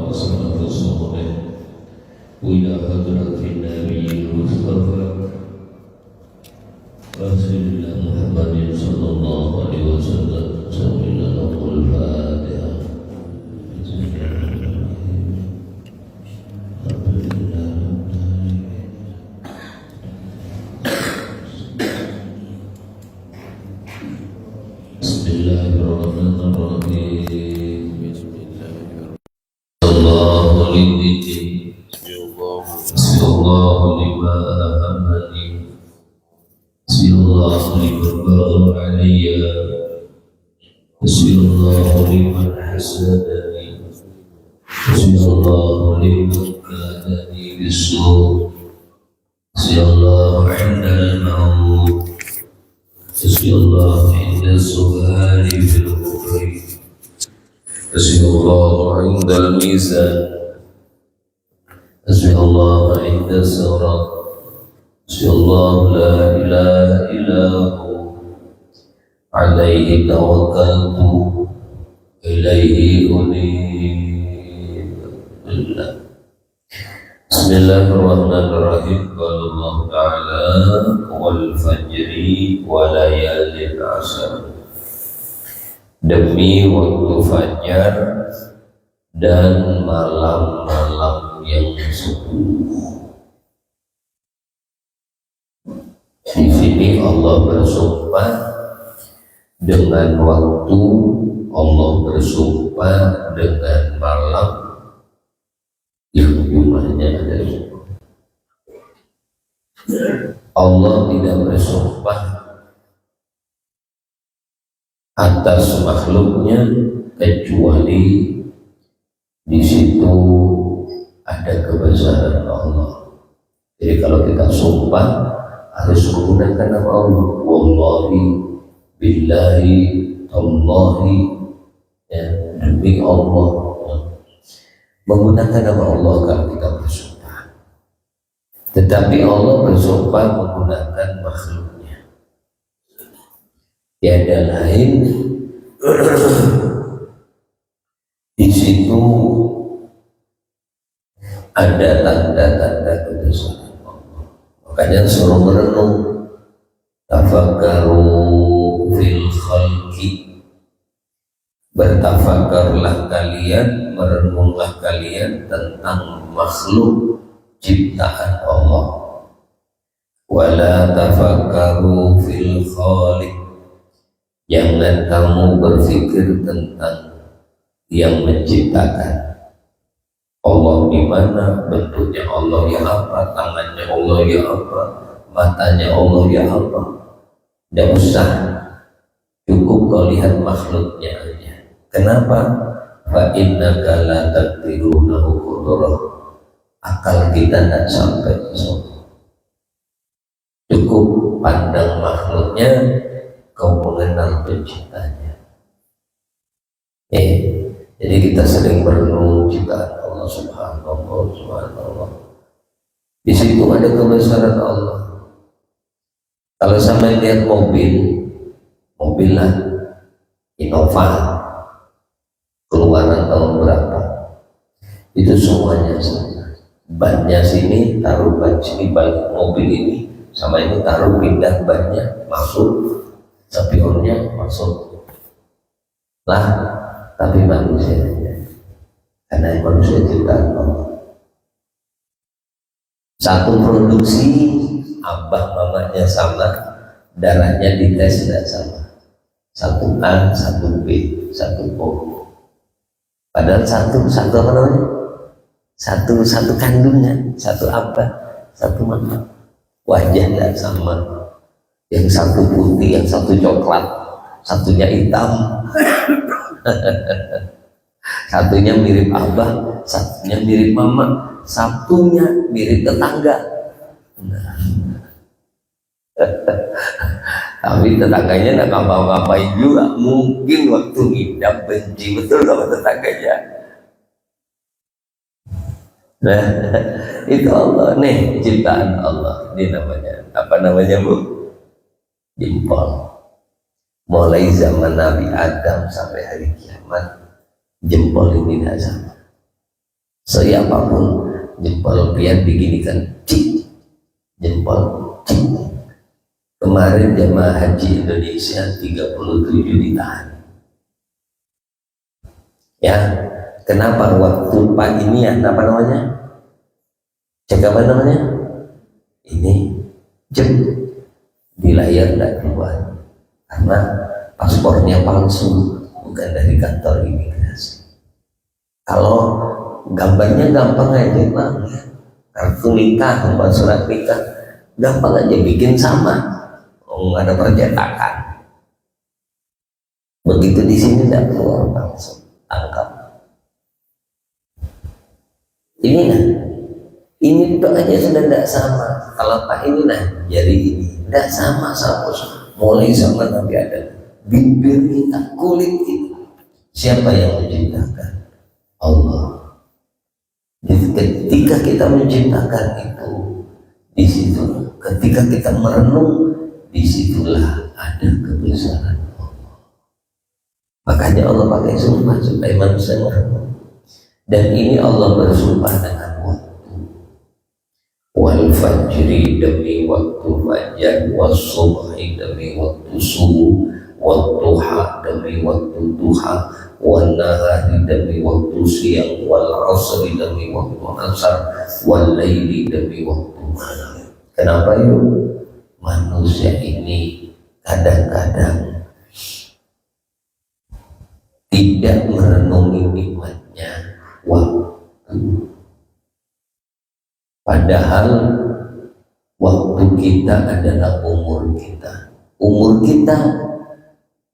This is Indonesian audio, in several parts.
وأسماء رسوله وإلى حضرة النبي المصطفى رسول الله محمد صلى الله عليه وسلم سمع له الفاتحة. Bismillahirrahmanirrahim. Allahu lillahi Allahu lima ahamani Allahu liman bagha alayya Allahu liman hasadani Allahu liman kadani bisu Allahu inda al-ma'ud Allahu inda suhari fil kufri Allahu inda al-mizan Allahu inda sirat Allahu la ilaha illahu alaihi tawakkaltu ilaihi unib. Bismillahirrahmanirrahim. Qala Allah Ta'ala wal fajri wa layalin ashr. Demi waktu fajar dan malam-malam yang subuh. Di sini Allah bersumpah dengan waktu, Allah bersumpah dengan malam yang jumlahnya ada 10. Allah tidak bersumpah atas makhluknya kecuali di situ ada kebesaran Allah. Jadi kalau kita sumpah harus menggunakan nama Allah. Wallahi, billahi, tallahi, ya, demi Allah, ya. Menggunakan nama Allah kalau kita bersumpah. Tetapi Allah bersumpah menggunakan makhluknya. Tiada lain di situ ada tanda-tanda kebesaran Allah. Makanya suruh merenung, tafakkaru fil khalqi, bertafakarlah kalian, merenunglah kalian tentang makhluk ciptaan Allah. Wala tafakkaru fil khaliq, jangan kamu berpikir tentang yang menciptakan. Allah di mana, bentuknya Allah ya apa, tangannya Allah ya apa, matanya Allah ya apa. Tidak usah, cukup kau lihat makhluknya aja. Kenapa? Fa innaka la taqdirunahu qudrah. Akal kita tidak sampai ke sana. Cukup pandang makhluknya, kau mengenal penciptanya. Jadi kita sering merenung ciptaan Allah Subhanallah. Di situ ada kebesaran Allah. Kalau sampai lihat mobil lah Innova keluaran tahun berapa, itu semuanya sama. Bannya sini taruh ban sini, balik mobil ini sama ini taruh, pindah bannya, masuk spionnya masuk lah. Tapi manusia, karena manusia ciptaan Allah. Satu produksi, abah mamanya sama, darahnya dites tidak sama. Satu A, satu B, satu O. Padahal satu apa namanya? Satu kandungan, satu apa? Satu mama. Wajah tidak sama. Yang satu putih, yang satu coklat, satunya hitam. Satunya mirip abah, satunya mirip mama, satunya mirip tetangga. Tapi tetangganya tidak ngapa-ngapain juga. Mungkin waktu ngidam benci betul sama tetangganya. Nah, itu Allah nih, ciptaan Allah. Ini namanya apa namanya, Bu? Jempol. Mulai zaman Nabi Adam sampai hari kiamat, jempol ini tidak sama. Siapapun jempol pian diginikan cik, jempol cik. Kemarin jemaah haji Indonesia 37 ditahan. Ya, kenapa? Waktu Pak ini ya, apa namanya? Cek apa namanya? Ini jam di layar tidak keluar karena paspornya palsu, bukan dari kantor imigrasi. Kalau gambarnya gampang aja Bang, kartu nikah, nomor surat nikah, gampang aja bikin sama, nggak ada percetakan. Begitu di sini tidak keluar langsung tangkap. Ini nah, ini doanya sudah tidak sama. Kalau Pak ini nah, jari ini tidak sama mulai sama Nabi Adam. Bibir kita, kulit kita, siapa yang menciptakan? Allah. Jadi ketika kita menciptakan itu, di situ, ketika kita merenung, disitulah ada kebesaran Allah. Makanya Allah pakai sumpah supaya manusia merenung. Dan ini Allah bersumpah dengan waktu. Wal fajri demi waktu fajar, was subhi demi waktu subuh, wal duha demi waktu duha, wal nahari demi waktu siang, wal asri demi waktu asar, wal laili demi waktu malam. Kenapa itu? Manusia ini kadang-kadang tidak merenungi nikmatnya waktu. Padahal waktu kita adalah umur kita. Umur kita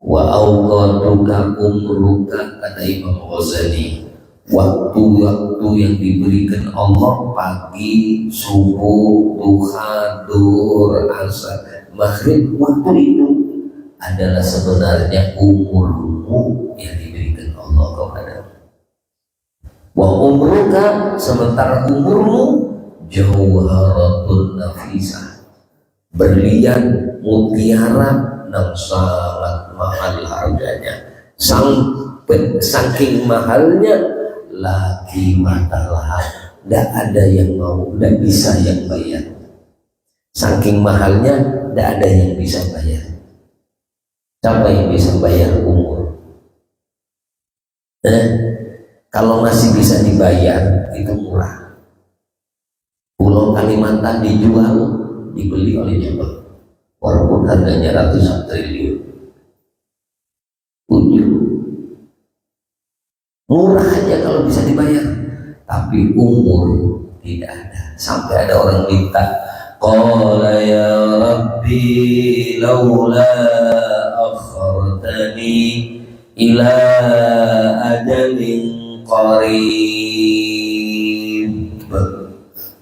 wa awqatuka umruka, kata Imam Ghazali. Waktu-waktu yang diberikan Allah, pagi, subuh, duha, duhur, asar, maghrib, waktu itu adalah sebenarnya umurmu yang diberikan Allah kepadamu. Wa umruka, sementara umurmu jauharatun nafisah, berlian mutiara yang sangat mahal harganya, saking mahalnya lagi matalah, tidak ada yang mau, tidak bisa yang bayar. Saking mahalnya tidak ada yang bisa bayar. Siapa yang bisa bayar umur? Kalau masih bisa dibayar, itu murah. Pulau Kalimantan dijual, dibeli oleh Jepang, walaupun harganya ratusan triliun. Murah aja kalau bisa dibayar, tapi umur tidak ada. Sampai ada orang minta, qala ya rabbi laula akhartani ila ajalin qarib.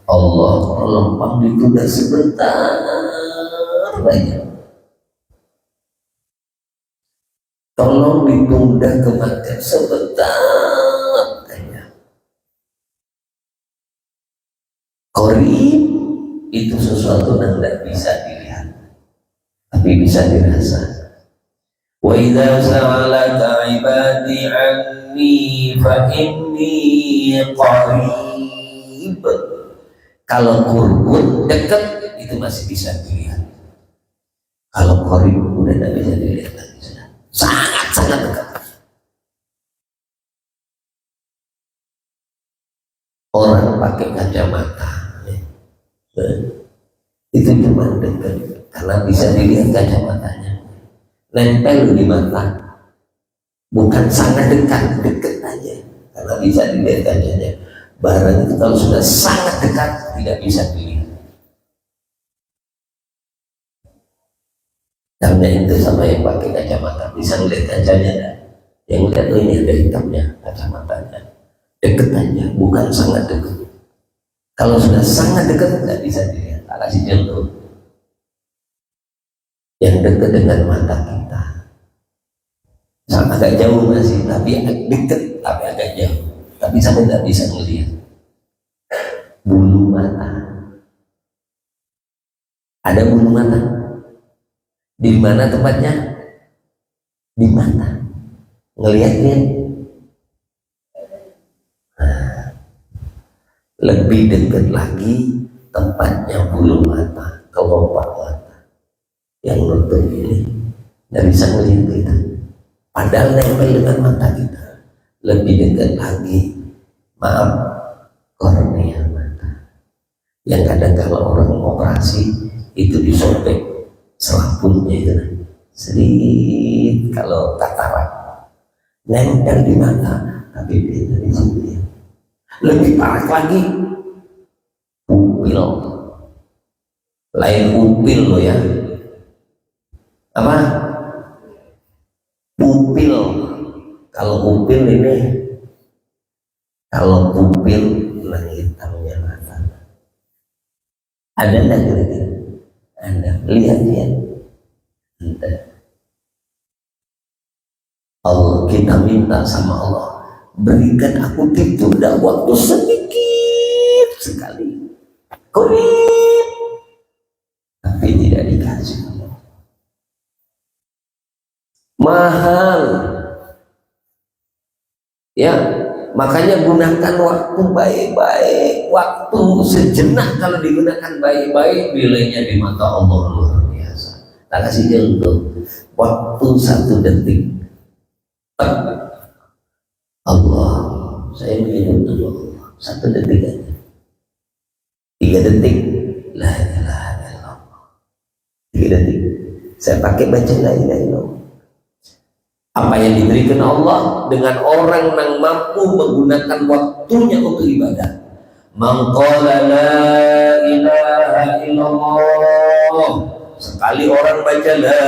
Allah, tolong Bang, ditunda sebentar banyak. Tolong ditunda kematian sebentar aja. Qarib itu sesuatu yang tidak bisa dilihat, tapi bisa dirasa. Wa idza sa'alaka 'ibadi 'anni fa inni qarib. Kalau qurbun dekat itu masih bisa dilihat. Kalau qarib udah tidak bisa dilihat lagi. Sangat dekat. Orang pakai kacamata itu cuma dekat karena bisa dilihat kacamatanya, nempel di mata, bukan sangat dekat, dekat aja karena bisa dilihat kacanya. Barang itu kalau sudah sangat dekat tidak bisa dilihat. Karena itu sama yang pakai kacamata bisa melihat kacanya, yang lihat ini ada hitamnya kacamatanya, deket aja, bukan sangat dekat. Kalau sudah sangat dekat tidak bisa dilihat. Tak kasih contoh yang dekat dengan mata kita, sama agak jauh masih, tapi dekat, tapi agak jauh, tapi sampai tidak bisa melihat. Bulu mata, ada bulu mata. Di mana tempatnya? Di mata. Ngelihatnya. lebih dekat lagi tempatnya bulu mata, kelopak mata yang nutup ini, nggak bisa melihat kita, padahal nempel dengan mata kita. Lebih dekat lagi, maaf, kornea mata, yang kadang kalau orang operasi itu disobek selaputnya itu sedikit, kalau katarak nempel di mata, tapi dia dari sini. Lebih parah lagi, pupil, lain pupil loh ya, apa? Pupil. Kalau pupil ini, kalau pupil yang hitamnya mata, ada enggak kira-kira? Ada, lihat-lihat. Allah, kita minta sama Allah, berikan aku ditunda waktu sedikit sekali, kurip, tapi tidak dikasih. Mahal ya, makanya gunakan waktu baik-baik. Waktu sejenak kalau digunakan baik-baik, nilainya di mata Allah luar biasa. Tak kasih contoh, waktu 1 detik, Allah, saya minum dulu Allah 1 detik aja, 3 detik, la ilaha illallah, 3 detik saya pakai baca la ilaha illallah. Apa yang diberikan Allah dengan orang yang mampu menggunakan waktunya untuk ibadah. Man qala la ilaha illallah, sekali orang baca la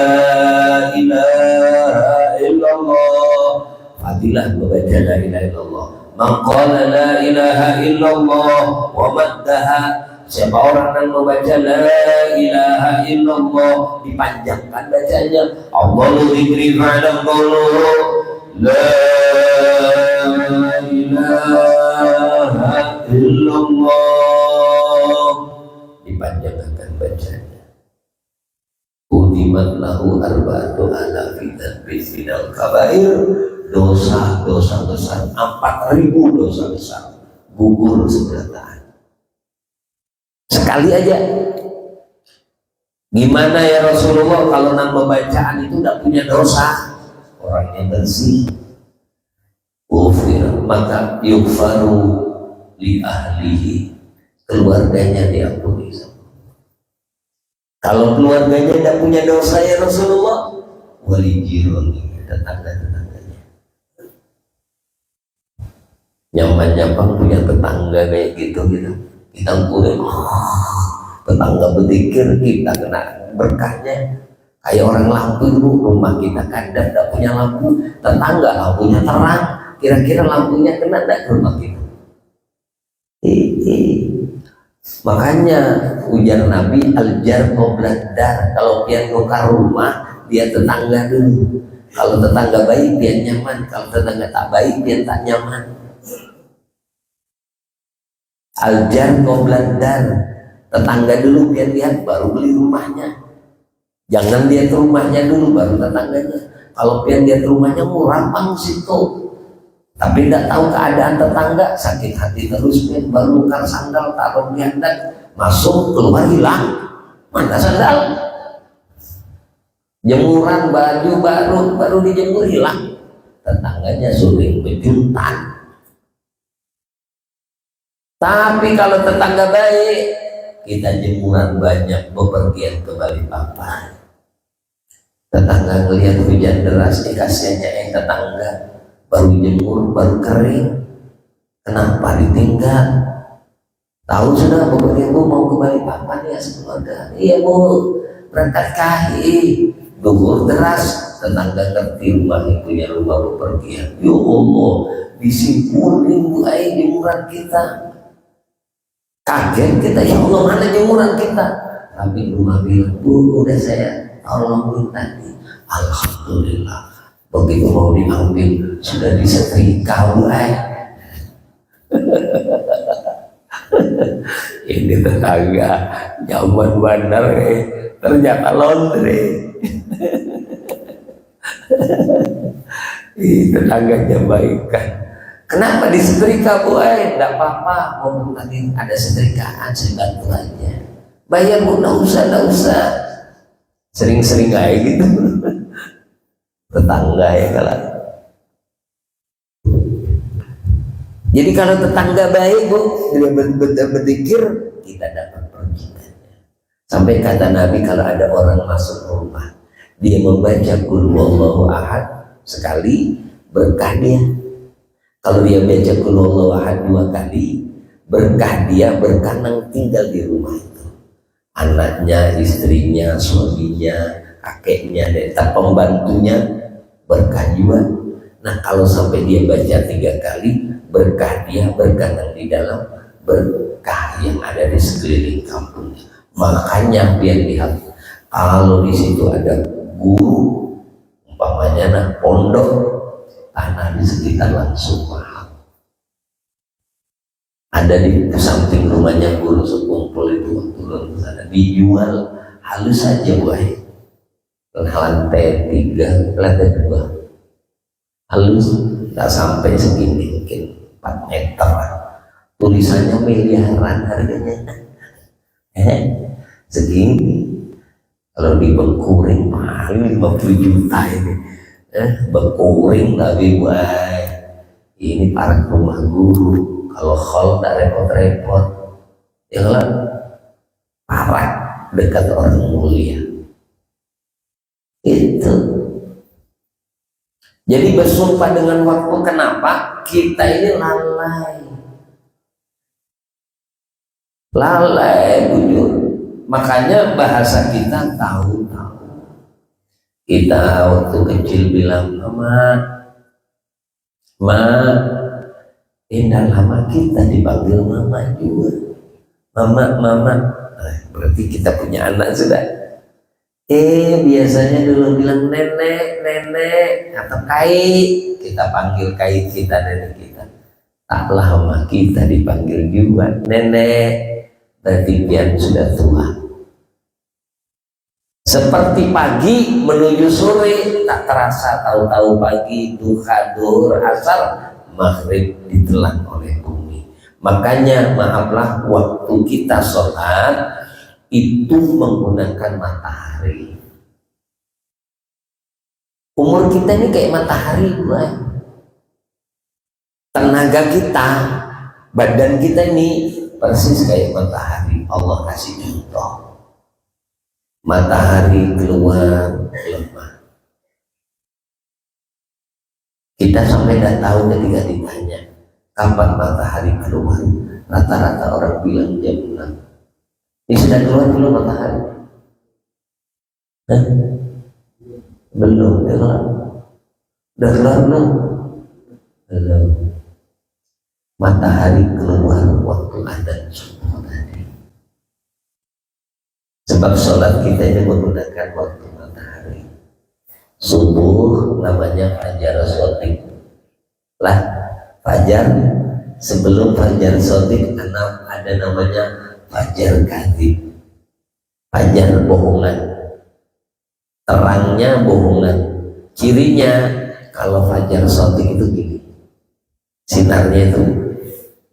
ilaha illallah, fadilah membaca la ilaha illallah. Man qala la ilaha illallah wa maddaha, siapa orang yang membaca la ilaha illallah, dipanjangkan bacanya, Allahu dzikri fa'lam qulu la ilaha illallah, dipanjangkan bacanya. Udimat lahu arba'atu alafi dzanbinal kabair, dosa-dosa besar 4.000 dosa besar gugur sebelataan sekali aja. Gimana ya Rasulullah kalau nama bacaan itu tidak punya dosa, orangnya bersih, ufir, maka yukfaru li ahlihi, keluarganya diampuni. Kalau keluarganya tidak punya dosa ya Rasulullah, wali jironi, tetangga-tetangganya. Nyaman-nyaman punya tetangga kayak gitu. Kita punya tetangga berzikir, kita kena berkahnya. Kayak orang lampu dulu, rumah kita kadang tidak punya lampu, tetangga lampunya terang, kira-kira lampunya kena tidak ke rumah kita? Makanya ujar Nabi, al-jar qoblad dar, kalau dia tukar rumah, dia tetangga dulu. Kalau tetangga baik dia nyaman, kalau tetangga tak baik dia tak nyaman. Al-jar qoblad dar, tetangga dulu biar lihat baru beli rumahnya. Jangan lihat rumahnya dulu baru tetangganya. Kalau biar lihat rumahnya murah bang situ, tapi tidak tahu keadaan tetangga, sakit hati terus, biar baru nukar sandal taruh di handap, masuk keluar hilang, mana sandal? Jemuran baju baru dijemur hilang, tetangganya sudah bejuntan. Tapi kalau tetangga baik, kita jemuran banyak, bepergian ke Balikpapan. Tetangga ngelihat hujan deras, kasihannya yang tetangga baru jemur, baru kering, kenapa ditinggal? Tahu sudah pokoknya Bu mau ke Balikpapan ya sekeluarga. Iya Bu, berangkat KHI, gugur deras, tetangga ngerti rumahnya punya rumah bepergian. Ya Allah, disimpulin Bu ay jemuran kita. Kaget kita, ya Allah mana jemuran kita? Tapi rumah bilang, Bu udah saya tolongin tadi. Alhamdulillah, begitu mau diambil sudah disetrika Bu ay. Ini tetangga nyaman bandar ternyata laundry. Tetangganya baik kan, Kenapa disetrika Bu? Enggak apa-apa, mau tadi ada setrikaan saya bantu aja. Bayar Bu, enggak usah. Sering-sering kayak gitu. Tetangga ya kalau. Jadi kalau tetangga baik Bu, dia berzikir, kita dapat percikannya. Sampai kata Nabi, kalau ada orang masuk rumah, dia membaca Qul huwallahu ahad sekali, berkah dia. Kalau dia baca Qul huwallahu ahad 2 kali, berkah dia, berkah nang tinggal di rumah itu. Anaknya, istrinya, suaminya, kakeknya, dan pembantunya, berkah juga. Nah kalau sampai dia baca 3 kali, berkah dia, berkah nang di dalam, berkah yang ada di sekeliling kampungnya. Makanya biar lihat, kalau di situ ada guru, umpamanya nah pondok, tanah di sekitar langsung mahal. Ada di samping rumahnya guru sekumpul itu turun ke sana, dijual halus saja Bu. Lantai 3, lantai 2 halus, tak sampai segini, mungkin 4 meter lah. Tulisannya miliaran harganya. Segini. Kalau di Bengkuring paling 50 juta ini. Bengkuring tapi ini para rumah guru. Kalau hall tak repot-repot, ya kan parah dekat orang mulia itu. Jadi bersumpah dengan waktu, kenapa? Kita ini lalai jujur. Makanya bahasa kita tahu. Kita waktu kecil bilang ma, indah lama kita dipanggil mama juga, mama. Berarti kita punya anak sudah. Biasanya dulu bilang nenek atau kai, kita panggil kai kita, nenek kita. Tak lama kita dipanggil juga nenek, berarti dia sudah tua. Seperti pagi menuju sore, tak terasa tahu-tahu pagi, duha, duhur, asar, maghrib ditelan oleh bumi. Makanya maaflah, waktu kita sholat itu menggunakan matahari. Umur kita ini kayak matahari, tenaga kita, badan kita ini persis kayak matahari. Allah kasih contoh. Matahari keluar lemah. Kita sampai tidak tahu ketika ditanya kapan matahari keluar. Rata-rata orang bilang jam 6. Ini sudah keluar belum matahari? Belum. Udah keluar belum? Belum. Matahari keluar waktu adzan subuh tadi. Sebab sholat kita ini menggunakan waktu matahari. Subuh namanya fajar shodiq lah, fajar. Sebelum fajar shodiq ada namanya fajar kadzib, fajar bohongan, terangnya bohongan. Cirinya kalau fajar shodiq itu gini, sinarnya itu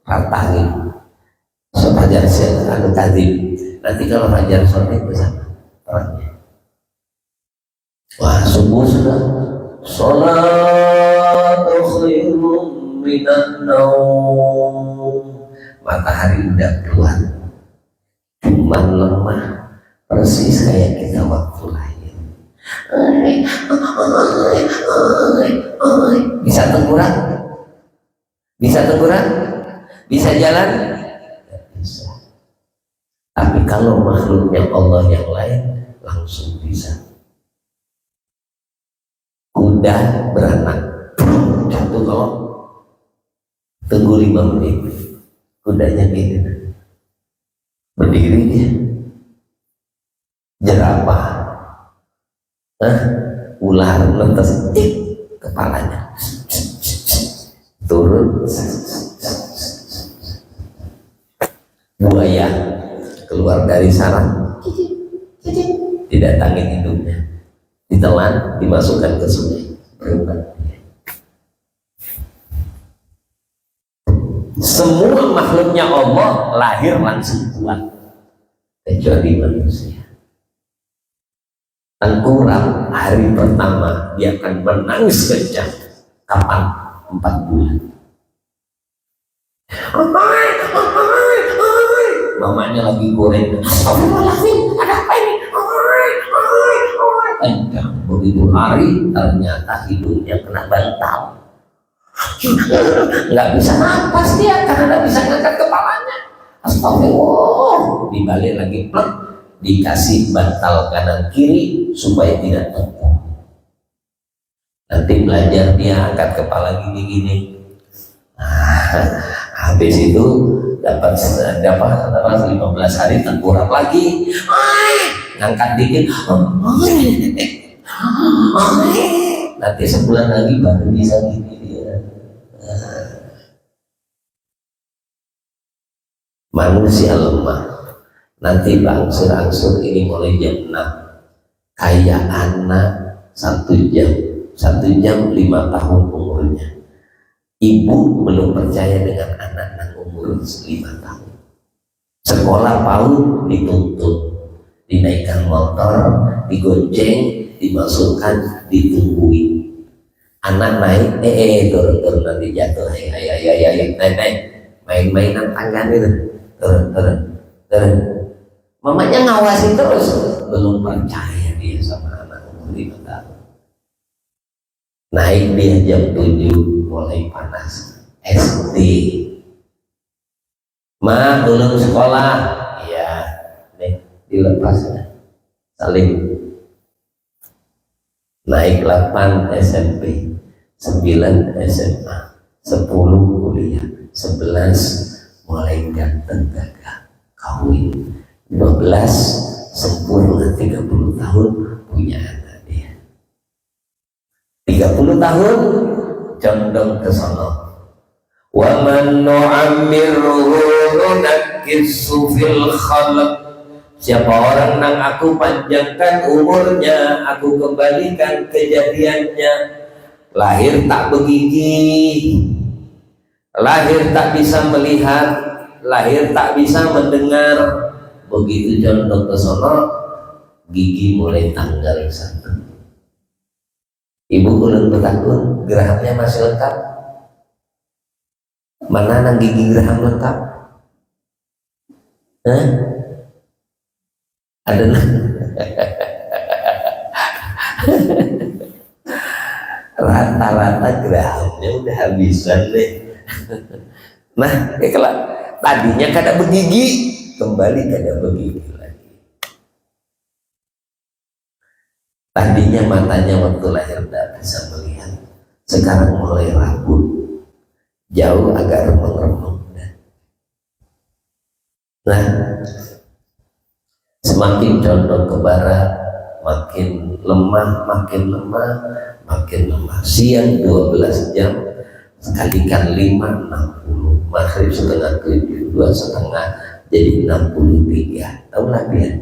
ratahin. So fajar kadzib. Nanti kalau fajar shodiq bersama terangnya. Wah, subuh sudah. Sholatu khairum minan naum. Matahari udah keluar, cuman lemah, persis kayak kita waktu lahir. Bisa tengkurap? Bisa jalan? Tidak bisa. Tapi kalau makhluknya Allah yang lain langsung bisa. Kuda beranak, jatuh kalau tunggu 5 menit, kudanya gini, berdiri dia. Jerapah, ular netes kepalanya, turun. Buaya keluar dari sarang, didatangin hidungnya, ditelan, dimasukkan ke sungai. semua makhluknya Allah lahir langsung kuat, kecuali manusia. Tengkurap hari pertama dia akan menangis kencang. Kapan? 4 bulan. Mamanya lagi goreng. Astagfirullahaladzim, ada apa ini? Kencang. Begitu hari ternyata hidungnya kena bantal. Nggak bisa napas dia karena nggak bisa ngangkat kepalanya. Astagfirullah. Dibalik lagi plek, dikasih bantal kanan kiri supaya tidak tengkurap. Nanti belajar dia angkat kepala gini-gini. Habis itu dapat 15 hari tengkurap lagi. Ngangkat dikit. Nanti sebulan lagi baru bisa gini dia. Manusia lemah. Nanti berangsur-angsur ini mulai jam 6. Kayak anak 1 jam. 1 jam 5 tahun umurnya. Ibu belum percaya dengan anak yang umur 5 tahun. Sekolah PAUD dituntut, dinaikkan motor, digonceng, dimasukkan, ditungguin. Anak naik, turun nanti jatuh, naik, main-mainan tangga itu, turun. Mamanya ngawasin terus, belum percaya dia sama anak umur 5 tahun. Naik dia jam 7 mulai panas. SD. Ma belum sekolah. Iya. Nih dilepas ya. Saling. Naik 8 SMP, 9 SMA, 10 kuliah, 11 mulai ganteng gagah kawin, 12 sempurna 30 tahun punya anak dia. 30 tahun condong ke sono. Wa man nu'ammirhu nunakkishu fil khalq. Siapa orang yang aku panjangkan umurnya, aku kembalikan kejadiannya. Lahir tak bergigi, lahir tak bisa melihat, lahir tak bisa mendengar. Begitu condong ke sono, gigi mulai tanggal 1. Ibu ulang bertakun, gerahamnya masih lengkap. Mana nang gigi geraham lengkap? Ada nang? Rata-rata gerahamnya udah habisan deh. Nah, kalau tadinya kada bergigi, kembali kada bergigi lagi. Tadinya matanya waktu lahir tidak bisa melihat, sekarang mulai rabun, jauh agak remeng-remeng. Nah, semakin condong ke barat, makin lemah, makin lemah, makin lemah. Siang 12 jam, sekalikan 5, 60. Maghrib setengah 7, 2,5, jadi 63. Tahu lah dia.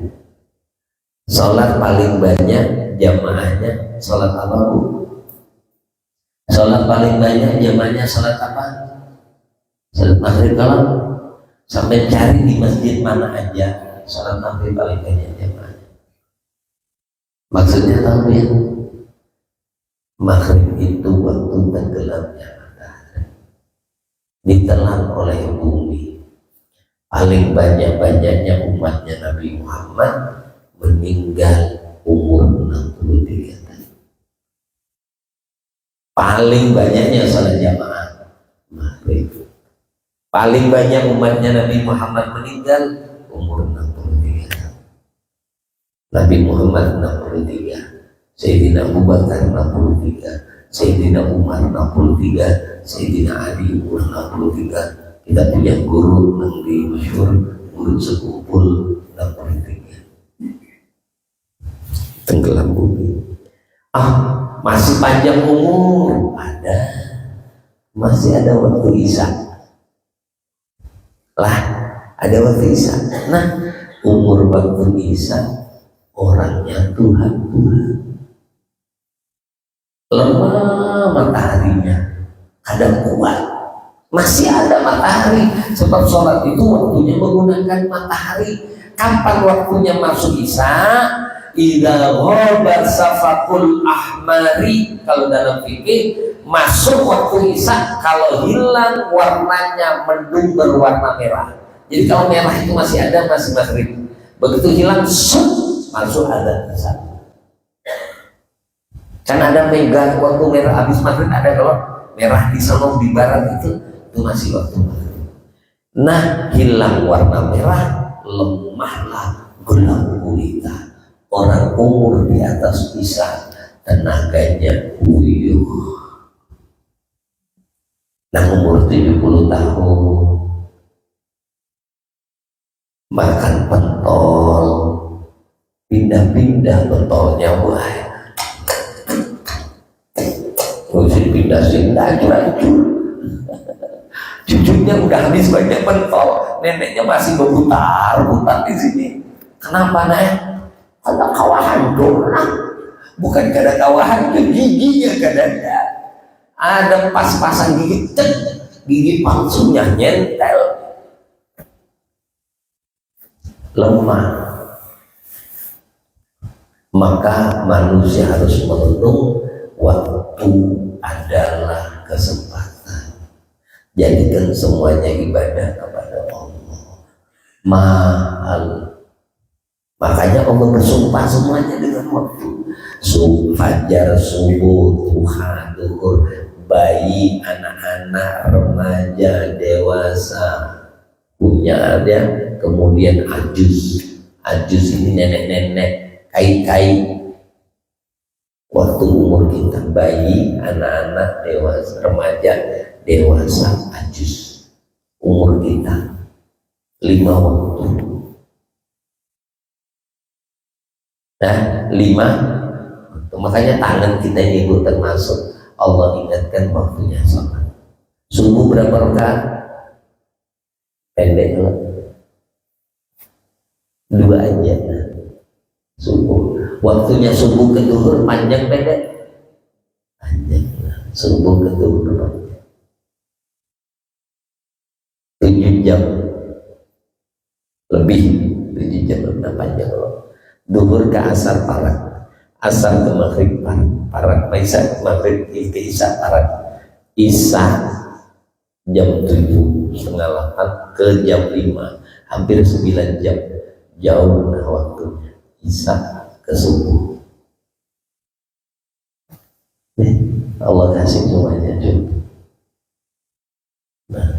Sholat paling banyak jamaahnya sholat apa bu? Sholat paling banyak jamaahnya sholat apa? Sholat maghrib. Kalau sampai cari di masjid mana aja sholat maghrib paling banyak jamaahnya. Maksudnya tahu ya? Maghrib itu waktu tenggelamnya matahari, ditelan oleh bumi. Paling banyak-banyaknya umatnya Nabi Muhammad meninggal umur 63 tahun. Paling banyaknya salat jamaah maghrib. Paling banyak umatnya Nabi Muhammad meninggal umur 63 tahun. Nabi Muhammad 63, Sayyidina Abu Bakar 63, Sayyidina Umar 63, Sayyidina Ali umur 63. Kita punya guru Nabi masyhur, guru sekumpul 63. Tenggelam bumi. Masih panjang umur, ada, masih ada waktu Isya lah, ada waktu Isya. Nah, umur waktu Isya orangnya Tuhan, lemah mataharinya, kadang kuat, masih ada matahari. Sebab sholat itu waktunya menggunakan matahari. Kapan waktunya masuk isya? Idza ghaba safaqul ahmari, kalau dalam fikih masuk waktu isya kalau hilang warnanya mendung berwarna merah. Jadi kalau merah itu masih ada, masih maghrib. Begitu hilang masuk ada isya. Kan ada mega waktu merah habis maghrib, ada kalau merah di sana di barat itu masih waktu maghrib. Nah, hilang warna merah, lemahlah gelang gulita. Orang umur di atas isya tenaganya puyuh. Nah, umur 70 tahun makan pentol, pindah-pindah pentolnya, wah, mesti pindah-pindah hancur. Cucunya udah habis banyak pentol, neneknya masih berputar di sini. Kenapa, Nek? Karena kawahan dona, bukan karena kawahan ke giginya kadang-kadang. Ada pas-pasan gigi, gigi palsunya nyentel, lemah. Maka manusia harus merenung, waktu adalah kesempatan. Jadikan semuanya ibadah kepada Allah. Mahal. Makanya Allah bersumpah semuanya dengan waktu. Fajar, subuh, duha, duhur, bayi, anak-anak, remaja, dewasa, punya ada, kemudian ajus. Ajus ini nenek-nenek, kai-kai. Waktu umur kita, bayi, anak-anak, dewasa, remaja, dewasa, ajus. Umur kita 5 waktu. Nah, 5. Makanya tangan kita ini Bu termasuk Allah ingatkan waktunya sholat. Subuh berapa rakaat? Pendek loh. 2 aja. Subuh. Waktunya subuh ke duhur panjang pendek? Panjang. Subuh ke duhur panjang. 7 jam lebih. 7 jam lebih panjang loh. Duhur ke asar parak, asar ke maghrib parak, isya maghrib ke isya parak, isya jam 7:30 ke jam 5, hampir 9 jam, jauh nah waktunya. Isya ke subuh. Allah kasih semuanya juga. Nah.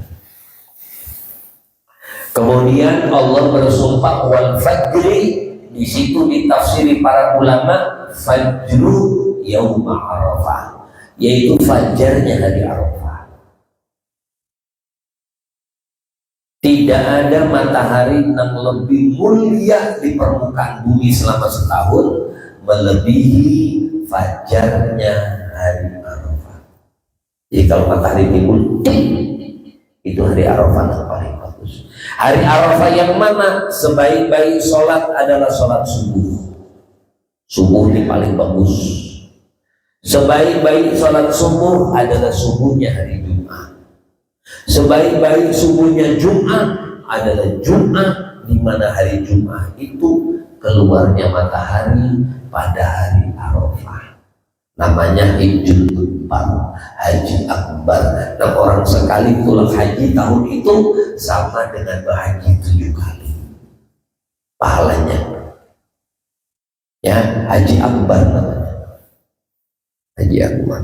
Kemudian Allah bersumpah wal fajri. Di situ ditafsiri para ulama fajru yaum Arafah, yaitu fajarnya hari Arafah. Tidak ada matahari yang lebih mulia di permukaan bumi selama setahun melebihi fajarnya hari Arafah. Jadi kalau matahari timbul, itu hari Arafah yang paling bagus. Hari Arafah yang mana sebaik-baik sholat adalah sholat subuh. Subuh ini paling bagus. Sebaik-baik sholat subuh adalah subuhnya hari Jumat. Sebaik-baik subuhnya Jumat adalah Jumat, di mana hari Jumat itu keluarnya matahari pada hari Arafah. Namanya Hijjul Akbar, Haji Akbar. Nah, orang sekali pulang haji tahun itu sama dengan berhaji 7 kali pahalanya. Ya, Haji Akbar namanya. Haji Akbar.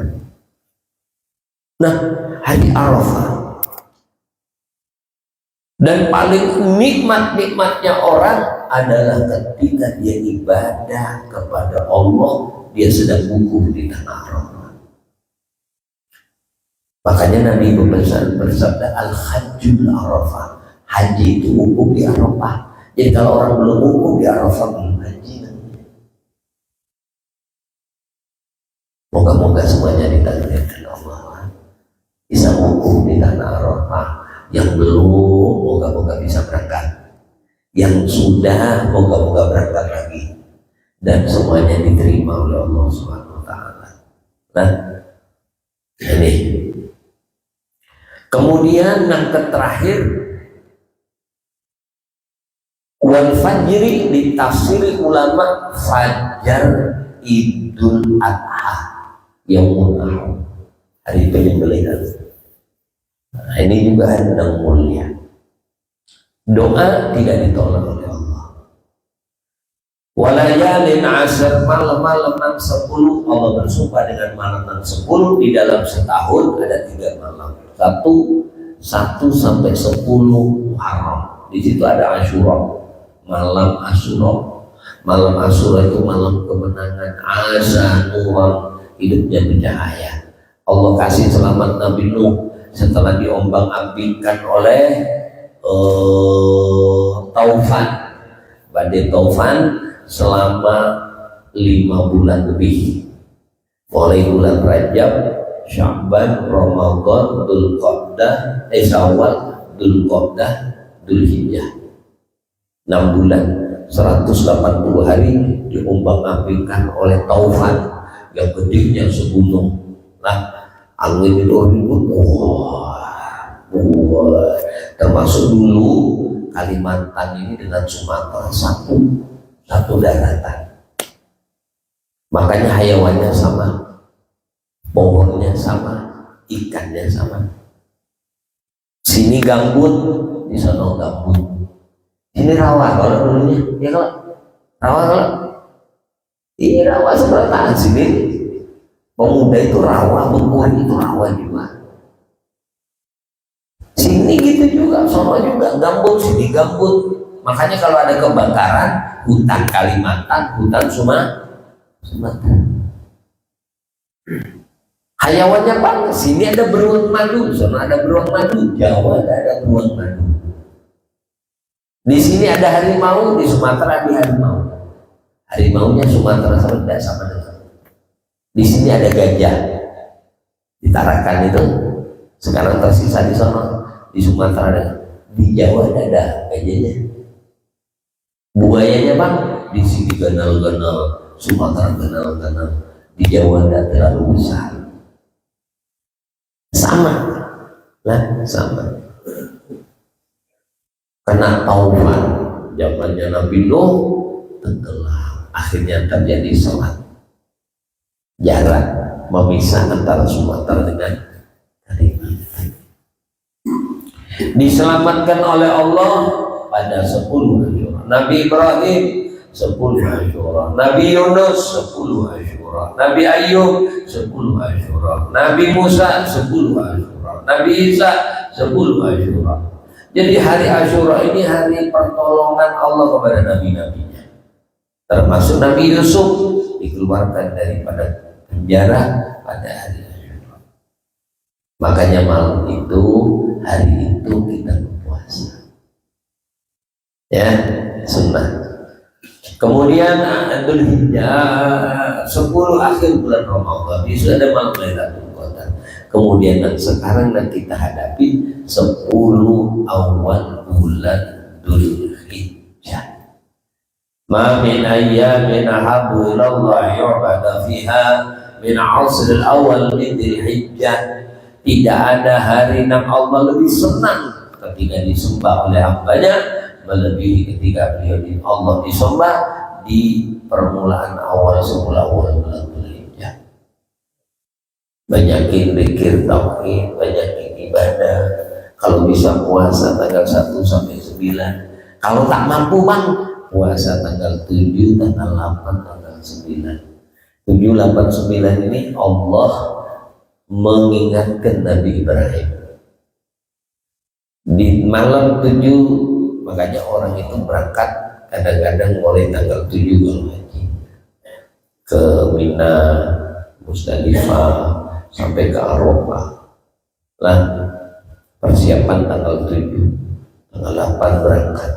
Nah, Haji Arafah. Dan paling nikmat-nikmatnya orang adalah ketika dia ibadah kepada Allah, dia sedang wukuf di tanah Arafah. Makanya Nabi bersabda al-hajjul Arafah, haji itu wukuf di Arafah. Jadi kalau orang belum wukuf di Arafah belum haji. Moga-moga semuanya ditakdirkan Allah bisa wukuf di tanah Arafah. Yang belum moga-moga bisa berangkat, yang sudah moga-moga berangkat lagi, dan semuanya diterima oleh Allah Subhanahu wa Ta'ala. Nah, ini Kemudian yang terakhir, wal fajri ditafsiri ulama fajar Idul Adha, yaumul ahad, hari penyembelihan. Nah, ini juga hari yang mulia. Doa tidak ditolak oleh Allah. Walayalin asar, malam-malam 10, Allah bersumpah dengan malam 10. Di dalam setahun ada 3 malam. Satu sampai 10 Muharram. Di situ ada Asyura, malam Asyura. Malam Asyura itu malam kemenangan. Asa Nuh, hidupnya bercahaya. Allah kasih selamat Nabi Nuh setelah diombang-ambingkan oleh Taufan, badai Taufan, selama 5 bulan lebih, mulai bulan Rajab, Sya'ban, Ramadan, Dzulqa'dah, Syawal, Dzulqa'dah, Dzulhijjah, 6 bulan, 180 hari diombang-ambingkan oleh Taufan yang gedenya segunung. Nah, angin itu ribut, termasuk dulu Kalimantan ini dengan Sumatera satu daratan. Makanya hayawannya sama, pohonnya sama, ikannya sama. Sini gambut, di sana gambut. Ini rawa kalau dulunya, ya kalau rawa kalau ini rawa seberapa sini. Pemuda itu rawa, Bengkuri itu rawa juga. Sini gitu juga, sono juga gambut, sini gambut. Makanya kalau ada kebakaran, hutan Kalimantan, hutan Sumatera. Hayawannya banget. Sini ada beruang madu, sana ada beruang madu, Jawa ada beruang madu. Di sini ada harimau, di Sumatera ada harimau. Harimaunya Sumatera sama dengan. Di sini ada gajah, di Tarakan itu sekarang tersisa di sana. Di Sumatera ada, di Jawa ada gajahnya. Buayanya bang, di sini ganal-ganal, Sumatera ganal-ganal, di Jawa tidak terlalu besar. Sama, lah sama. Karena Taufan zamannya Nabi Nuh tenggelam, akhirnya terjadi selat. Jarak memisah antara Sumatera dengan Kalimantan. Diselamatkan oleh Allah pada 10 Asyura. Nabi Ibrahim 10 Asyura, Nabi Yunus 10 Asyura, Nabi Ayub 10 Asyura, Nabi Musa 10 Asyura, Nabi Isa 10 Asyura. Jadi hari Asyura ini hari pertolongan Allah kepada nabi-nabinya, termasuk Nabi Yusuf dikeluarkan daripada penjara pada hari Asyura. Makanya malam itu, hari itu kita berpuasa, ya, sunnah. Kemudian Dzulhijjah 10 akhir bulan Ramadan itu ada malam Lailatul Qadar. Kemudian yang sekarang yang kita hadapi 10 awal bulan Dzulhijjah. Ma min ayyamin ahabbu ilallah yu'bada fiha min asr al-awwal min Dzulhijjah. Tidak ada hari yang Allah lebih senang ketika disembah oleh hambanya melebihi ketika Allah disembah di permulaan awal 10 awal bulan Dzulhijjah. Banyakin zikir tauhid, banyakin ibadah. Kalau bisa puasa tanggal 1 sampai 9. Kalau tak mampu bang, puasa tanggal 7, tanggal 8, tanggal 9. 7, 8, 9 ini Allah mengingatkan Nabi Ibrahim. Di malam 7, makanya orang itu berangkat kadang-kadang mulai tanggal 7 kalau haji ke Mina, Musdalifah sampai ke Arafah. Lah persiapan tanggal 7, tanggal 8 berangkat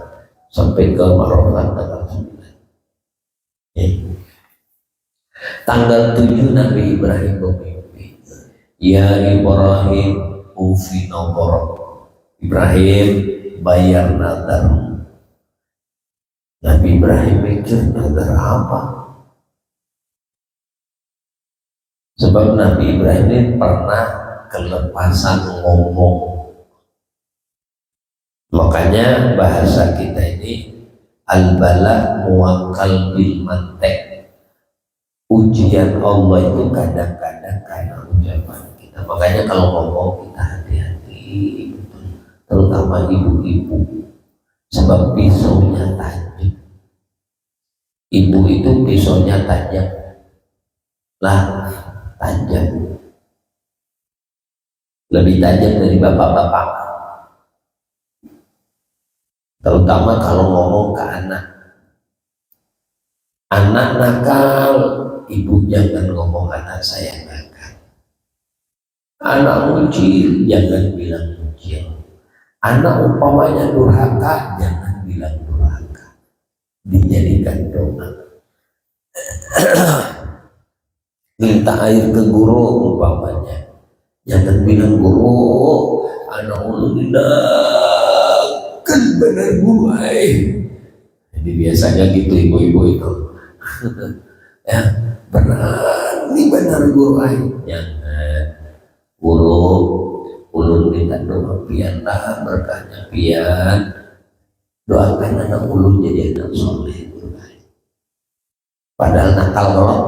sampai ke Arafah tanggal 9. Tanggal 7 Nabi Ibrahim bermimpi, ya Ibrahim ufi nazar. Ibrahim bayar nazar. Nabi Ibrahim mikir nazar apa? Sebab Nabi Ibrahim ini pernah kelepasan ngomong. Makanya bahasa kita ini al-bala muwakkal bil mantek. Ujian Allah itu kadang-kadang karena ucapan kita. Makanya kalau ngomong kita hati-hati, terutama ibu-ibu, sebab pisaunya tajam. Ibu itu pisaunya tajam lah, tajam, lebih tajam dari bapak-bapak, terutama kalau ngomong ke anak. Anak nakal, ibu jangan ngomong anak saya nakal. Anak muncul, jangan bilang muncul. Anak umpamanya durhaka, jangan bilang durhaka. Dijadikan doa. Minta air ke guru umpamanya, jangan bilang guru, anak ulu tidak kan benar guru. Jadi biasanya gitu ibu-ibu itu. Ya, berani benar guru. Jangan. Guru ulun minta doa pianlah berkahnya pian, doakan anak ulun jadi anak soleh. Padahal nakal kalau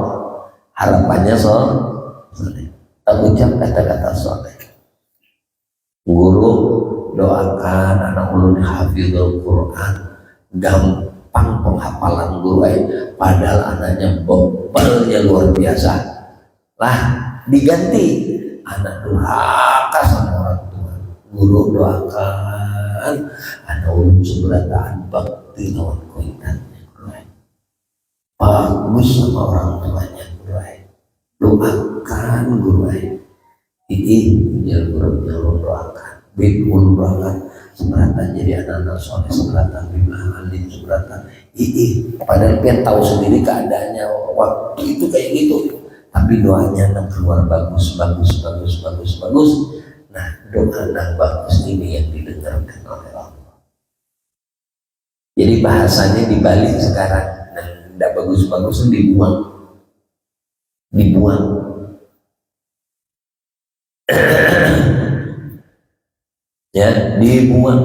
harapannya soleh, tak ucap kata-kata soleh. Guru doakan anak ulun hafizul Quran, gampang penghafalan guru, padahal anaknya bebelnya luar biasa. Lah diganti anak durhaka sama orang tua. Guru doakan anak ulun seberataan bakti lawan koinannya, bagus sama orang tuanya. Doakan guru guru doakan ulun doakan seberatan jadi anak-anak soleh, seberatan bimah alim, seberatan padahal pian tahu sendiri keadaannya waktu itu kayak gitu, tapi doanya anak keluar bagus. Nah, doa anak bagus ini yang didengarkan oleh Allah. Jadi bahasanya dibalik sekarang. Nah, tidak bagus-bagus dibuang. Ya, dibuang.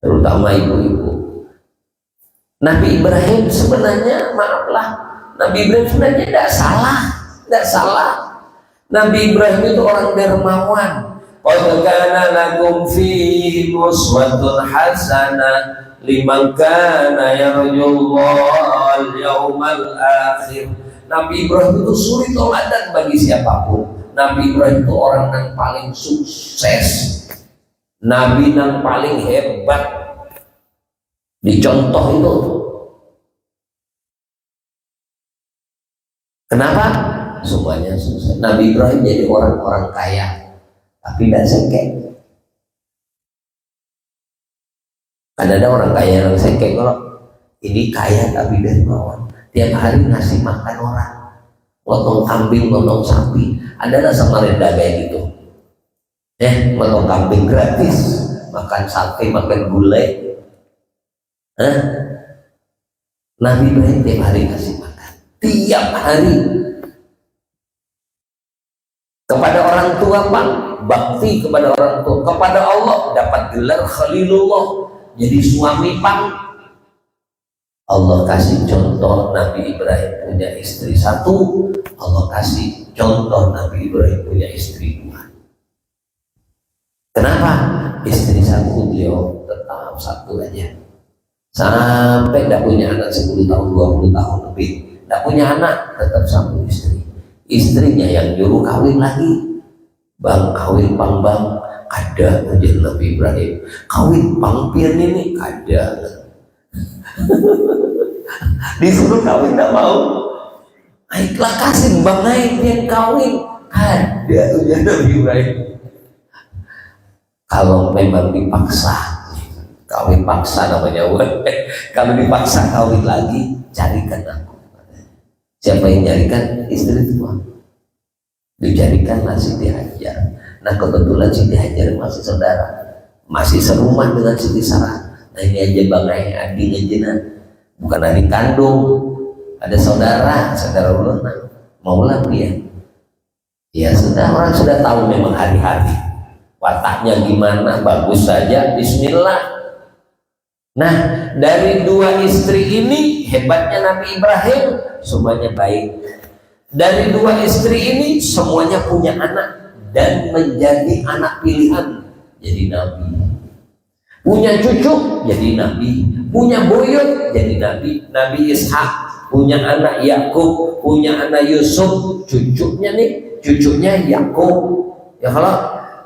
Terutama ibu-ibu. Nabi Ibrahim sebenarnya, maaflah, Nabi Ibrahim sebenarnya tidak salah. Nabi Ibrahim itu orang dermawan. Qad kana lakum fi uswatun hasanah liman kana yarjullaha al-yawmal akhir. Nabi Ibrahim itu suri teladan bagi siapapun. Nabi Ibrahim itu orang yang paling sukses, Nabi yang paling hebat. Dicontoh itu. Kenapa? Semuanya sukses. Nabi Ibrahim jadi orang-orang kaya, tapi tidak sengkek. Ada orang kaya yang sengkek, kalau ini kaya tapi dermawan, tiap hari ngasih makan orang, potong kambing, potong sapi. Ada Samarinda kayak gitu, potong kambing gratis, makan sate, makan gulai. Nabi Ibrahim tiap hari ngasih makan, tiap hari. Kepada orang tua bang, bakti kepada orang tua, kepada Allah dapat gelar Khalilullah, jadi suami pang. Allah kasih contoh Nabi Ibrahim punya istri satu, Allah kasih contoh Nabi Ibrahim punya istri dua. Kenapa? Istri satu beliau tetap satu aja, sampai tidak punya anak 10 tahun 20 tahun lebih, tidak punya anak, tetap satu istri. Istrinya yang nyuruh kawin lagi, bang kawin pang bang, ada aja Nabi Ibrahim. Kawin pang pian ini ada. Disuruh kawin tidak mau. Aiklah kasih bang naik pian kawin, ada aja Nabi Ibrahim. Kalau memang dipaksa, kawin paksa namanya. Kalau dipaksa kawin lagi, carikan aku. Siapa yang nyarikan? Istri tua. Dijadikanlah Siti Hajar. Nah kebetulan Siti Hajar masih saudara, masih serumah dengan Siti Sarah. Nah ini aja bangai adiknya Jena, bukan adik kandung, ada saudara ulun maulah dia. Ya sudah, orang sudah tahu memang hari-hari. wataknya gimana, bagus saja, bismillah. Nah, dari dua istri ini hebatnya Nabi Ibrahim, semuanya baik. Dari dua istri ini semuanya punya anak dan menjadi anak pilihan, jadi nabi. Punya cucu jadi nabi, punya buyut jadi nabi. Nabi Ishak punya anak Yakub, punya anak Yusuf, cucunya Yakub. Ya kalau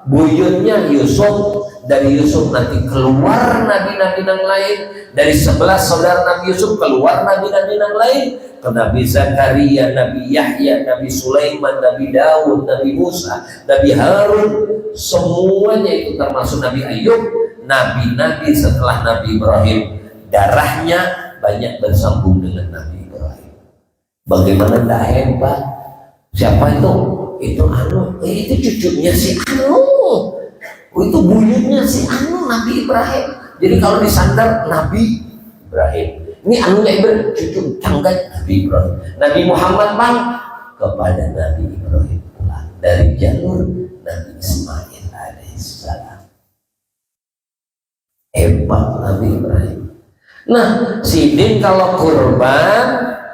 buyutnya Yusuf, dari Yusuf nanti keluar nabi-nabi yang lain, dari 11 saudara Nabi Yusuf keluar nabi-nabi yang lain, ke Nabi Zakaria, Nabi Yahya, Nabi Sulaiman, Nabi Daud, Nabi Musa, Nabi Harun, semuanya itu termasuk Nabi Ayub. Nabi-nabi setelah Nabi Ibrahim darahnya banyak bersambung dengan Nabi Ibrahim. Bagaimana tidak hebat? Siapa itu? Itu itu cucunya si itu buyutnya si Nabi Ibrahim. Jadi kalau disandar Nabi Ibrahim, ini anunya Ibrahim, cucu canggat Nabi Ibrahim. Nabi Muhammad bang kepada Nabi Ibrahim pula dari jalur Nabi Ismail alaihissalam. Hebat Nabi Ibrahim. Nah, sidin kalau kurban,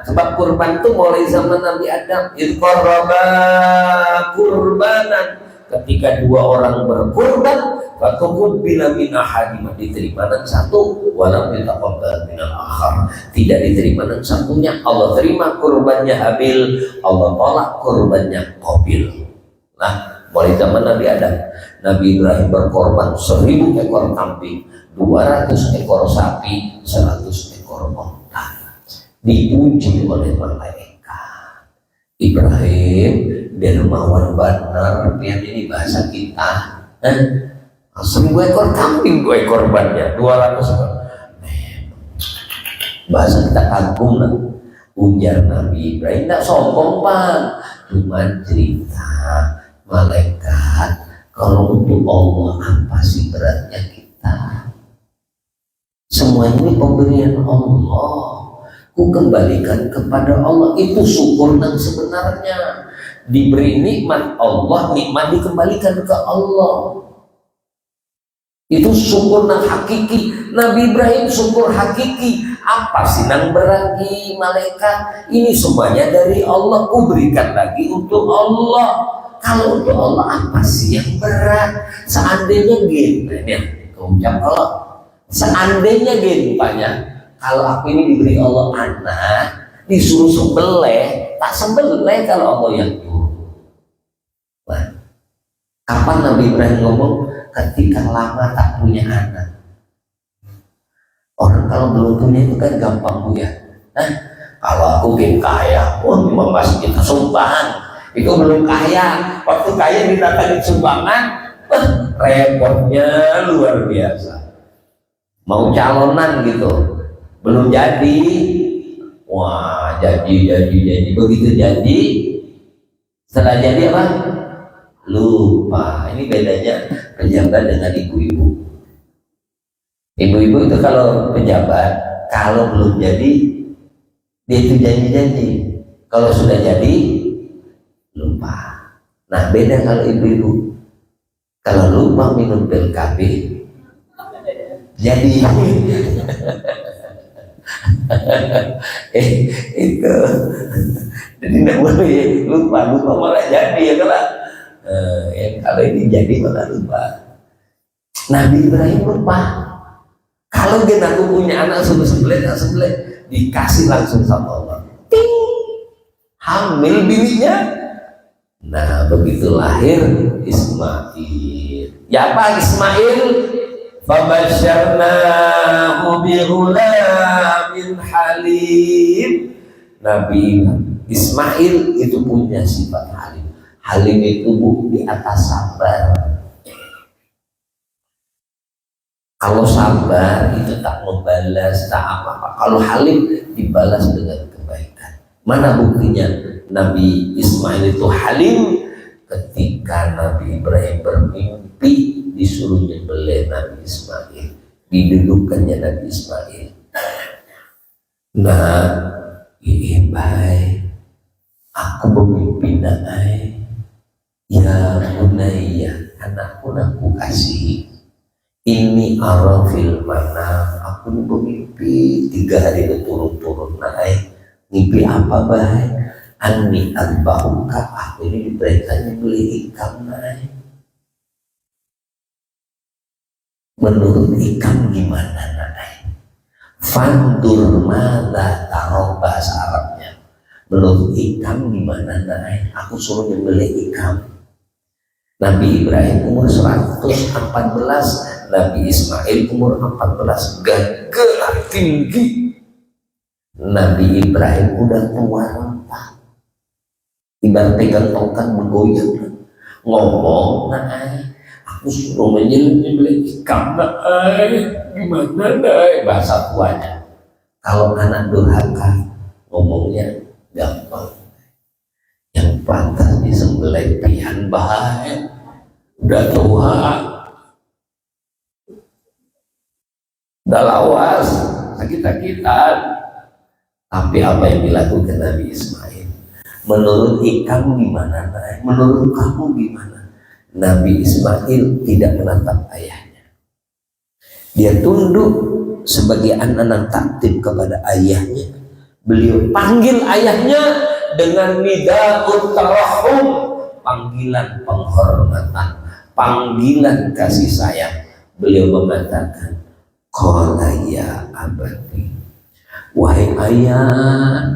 sebab kurban itu mulai zaman Nabi Adam, idqarraba kurbanan. Ketika dua orang berkurban, fatuqbila min ahadihima, diterima yang satu, walam yataqabbal min al-akhar, tidak diterima yang satunya. Allah terima kurbannya Habil, Allah tolak kurbannya Qabil. Nah, mulai zaman Nabi Adam, Nabi Ibrahim berkorban 1000 ekor kambing, 200 ekor sapi, 100 ekor unta. Dipuji oleh malaikat. Ibrahim dermawan benar, lihat ini bahasa kita. 1000 ekor kambing, 2 ekor bannya, 200 ekor. Bahasa kita kagum lah. Ujar Nabi Ibrahim, tidak sombong bang, cuma cerita malaikat. Kalau untuk Allah apa sih beratnya kita? Semua ini pemberian Allah. Ku kembalikan kepada Allah, itu syukur yang sebenarnya. Diberi nikmat Allah, nikmat dikembalikan ke Allah. Itu syukur yang hakiki. Nabi Ibrahim syukur hakiki. Apa sih yang beragi malaikat? Ini semuanya dari Allah, ku berikan lagi untuk Allah. Kalau untuk Allah apa sih yang berat? Seandainya gini, ucap kalau seandainya gini banyak. Kalau aku ini diberi Allah anak, disuruh sembelih, tak sembelih kalau Allah yang nyuruh. Nah, kapan Nabi Ibrahim ngomong? Ketika lama tak punya anak. Orang kalau belum punya itu kan gampang bu ya. Nah, kalau aku bin kaya, memang masih kita sumbangan. Itu belum kaya. Waktu kaya didatangin sumbangan, repotnya luar biasa. Mau calonan gitu, belum jadi. Wah, jadi. Begitu jadi, setelah jadi apa? Lupa. Ini bedanya pejabat dengan ibu-ibu. Ibu-ibu itu kalau pejabat, kalau belum jadi, dia itu janji-janji. Kalau sudah jadi, lupa. Nah, beda kalau ibu-ibu. Kalau lupa minum pil KB, jadi. Itu. Jadi tidak boleh lupa malah jadi ya kalau ini jadi malah lupa. Nabi Ibrahim lupa. Kalau dia aku punya anak sembelih, dikasih langsung sama Allah. Ting, hamil bininya. Nah, begitu lahir Ismail. Ya apa Ismail? Fabasyarnahu bighulamin halim. Nabi Ismail itu punya sifat halim. Halim itu di atas sabar. Kalau sabar itu tak membalas, tak apa-apa. Kalau halim dibalas dengan kebaikan. Mana buktinya? Nabi Ismail itu halim ketika Nabi Ibrahim bermimpi disuruh nyembelih Nabi Ismail, didudukkannya Nabi Ismail. Nah, ini baik. Aku bermimpi naai. Ya bunayya, anak pun aku kasih. Ini arafil mana aku bermimpi 3 hari berturut-turut naik. Mimpi apa baik? Ani adbahuka, aku ini diperintahnya beli ikan naik. Menurut ikan gimana naik? Fandur mada taruh bahasa Arabnya. Menurut ikan gimana naik? Aku suruh nyembelih ikan. Nabi Ibrahim umur 114, Nabi Ismail umur 14, gagah tinggi. Nabi Ibrahim udah tua renta, ibarat pegang tongkat bergoyang, ngomong, naik, aku suruh menyembelih ikan, naik, gimana naik, bahasa tuanya. Kalau anak durhaka, ngomongnya gampang. Yang pantas disembelih pian baik, udah tua, udah lawas, sakit-sakitan. Tapi apa yang dilakukan Nabi Ismail? Menurut ikan gimana naik? Menurut kamu gimana? Nabi Ismail tidak menatap ayahnya. Dia tunduk sebagai anak taktib kepada ayahnya. Beliau panggil ayahnya dengan nida'ut tarahum, panggilan penghormatan, panggilan kasih sayang. Beliau mengatakan, qala ya abati, wahai ayah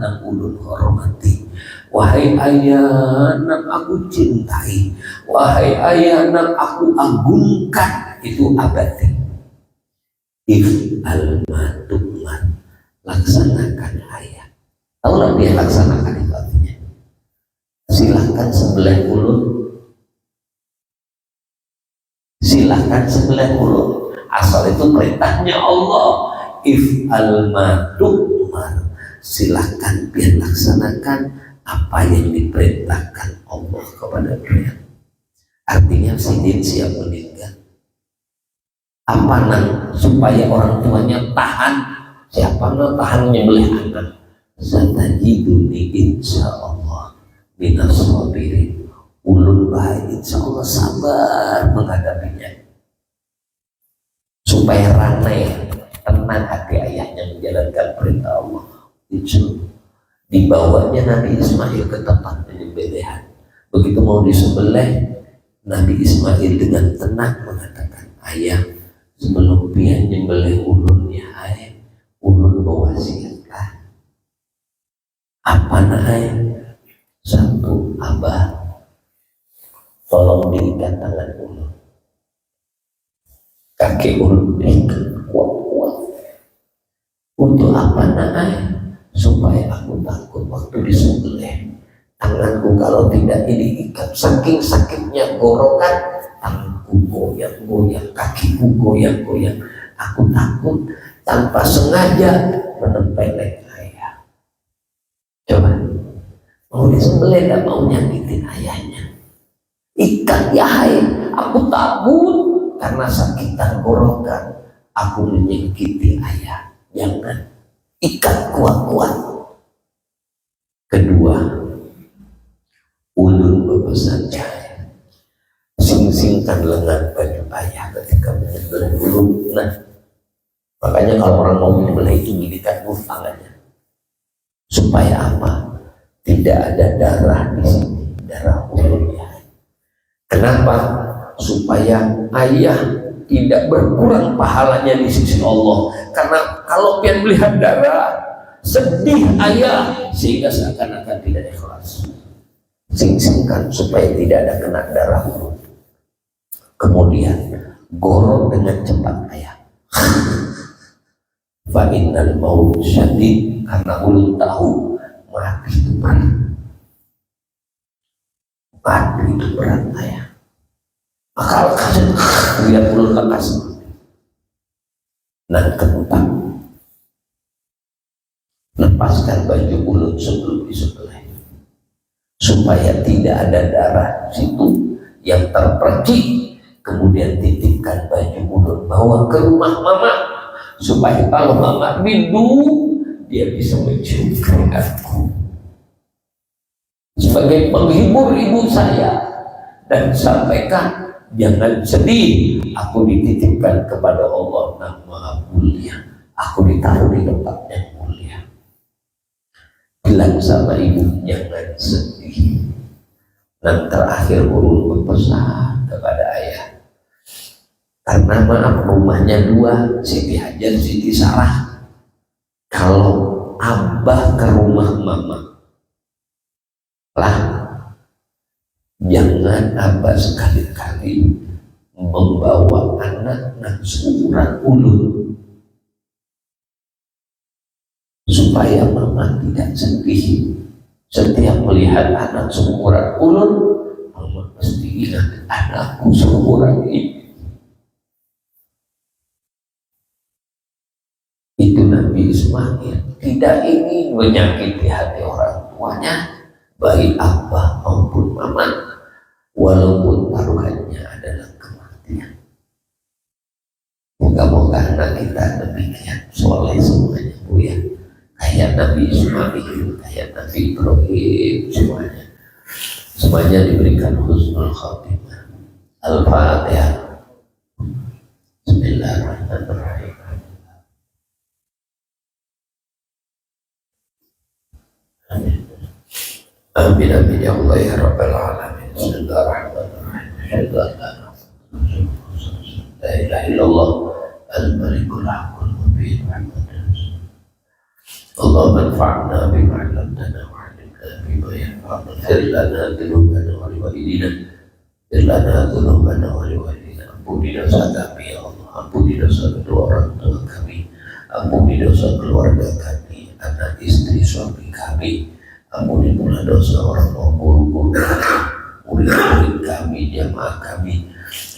yang ulun hormati, wahai ayah yang aku cintai, wahai ayah yang aku agungkan, itu abadi. If al-matuman, laksanakan ayah. Tahu Nabi yang laksanakan itu artinya? Silahkan sebelah mulut, silahkan sebelah mulut, asal itu perintahnya Allah. If al-matumar, silahkan biar laksanakan apa yang diperintahkan Allah kepada kalian. Artinya sidin siap meninggal. Apa nang supaya orang tuanya tahan? Siapa nang tahan nyembelih anak? Satajiduni insyaallah minas sabirin. Ulun baik insyaallah sabar menghadapinya. Supaya ramai tenang hati ayahnya menjalankan perintah Allah. Itu dibawanya Nabi Ismail ke tempat penyembelihan. Begitu mau disembelih, Nabi Ismail dengan tenang mengatakan, ayah, sebelum pian nyembelih ulun ya ayah, ulun berwasiatlah. Apa ayah? Satu, abah, tolong diikat tangan ulun, kaki ulun diikat kuat-kuat. Untuk apa ayah? Supaya aku takut waktu disembelih tanganku kalau tidak diikat, saking sakitnya gorokan, tanganku goyang-goyang, kakiku goyang-goyang. Aku takut tanpa sengaja menempeleng ayah. Coba, mau disembelih dan mau nyakitin ayahnya, ikat ya hai, aku takut karena sakit tenggorokan aku menyakiti ayah. Jangan, ikat kuat-kuat. Kedua, ulun berpesan cahaya, sing-singkan lengan baju ayah ketika menyembelih ulun. Nah, makanya kalau orang mau menyembelih itu gilikan dulu tangannya. Supaya apa? Tidak ada darah di sini, darah ulunnya. Kenapa? Supaya ayah tidak berkurang pahalanya di sisi Allah. Karena kalau pian melihat darah, sedih ayah sehingga seakan-akan tidak ikhlas. Sing-singkan supaya tidak ada kena darah ulun. Kemudian gorok dengan cepat ayah. Fa innal maut syadid, karena ulun tahu mati itu berat. Mati itu berat ayah. Akal kasih lihat ulun lekas. Nah, keempat, lepaskan baju ulun sebelum disembelih supaya tidak ada darah situ yang terpercik. Kemudian titipkan baju ulun, bawa ke rumah mama supaya kalau mama rindu dia bisa mencium keringatku sebagai penghibur ibu saya, dan sampaikan jangan sedih, aku dititipkan kepada Allah yang Maha Mulia, aku ditaruh di tempat yang mulia. Bilang sama ibu, jangan sedih. Dan terakhir ulun berpesan kepada ayah, karena maaf rumahnya dua, Siti Hajar, Siti Sarah. Kalau abah ke rumah mama lah, jangan abah sekali-kali membawa anak yang seumuran ulun, supaya mama tidak sedih. Setiap melihat anak seumuran ulun, mama mesti ingat anakku seumuran ini. Itu Nabi Ismail tidak ingin menyakiti hati orang tuanya, baik abah maupun mama, walaupun taruhannya adalah kematian. Moga-moga anak kita demikian soleh semuanya, Bu ya, kayak Nabi Ismail, kayak Nabi Ibrahim, semuanya diberikan husnul khatimah. Al-Fatihah. Bismillahirrahmanirrahim. Amin amin ya Allah ya Rabbal Alamin. Bismillahirrahmanirrahim. La ilaha illallah al-malikul haqqul mubin. Allahumma anfa'na bima 'allamtana wa 'allimna bima yanfa'una. Ighfir lana dhunubana wa liwalidina. Ighfir lana dhunubana wa liwalidina. Ampuni dosa kami ya Allah. Ampuni dosa kedua orang tua kami. Ampuni dosa keluarga kami, anak istri suami kami. Ampuni pula dosa orang tua guru murid-murid kami, jamaah kami.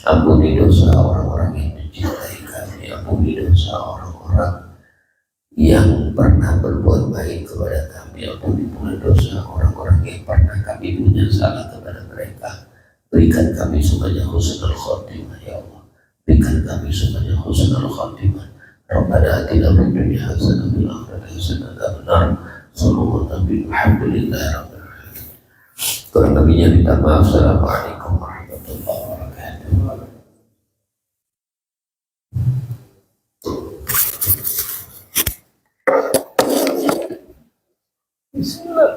Ampuni dosa orang-orang yang mencintai kami. Ampuni dosa orang-orang yang pernah berbuat baik kepada kami. Ampuni pula dosa orang-orang yang pernah kami punya salah kepada mereka. Berikan kami semuanya husnul khotimah ya Allah. Berikan kami semuanya husnul khotimah. Rabbana atina fid dunya hasanah wa fil akhirati hasanah wa qina adzabannar. Alhamdulillah rabbil alamin. Kurang lebihnya minta maaf. Assalamualaikum warahmatullahi wabarakatuh. Bismillah.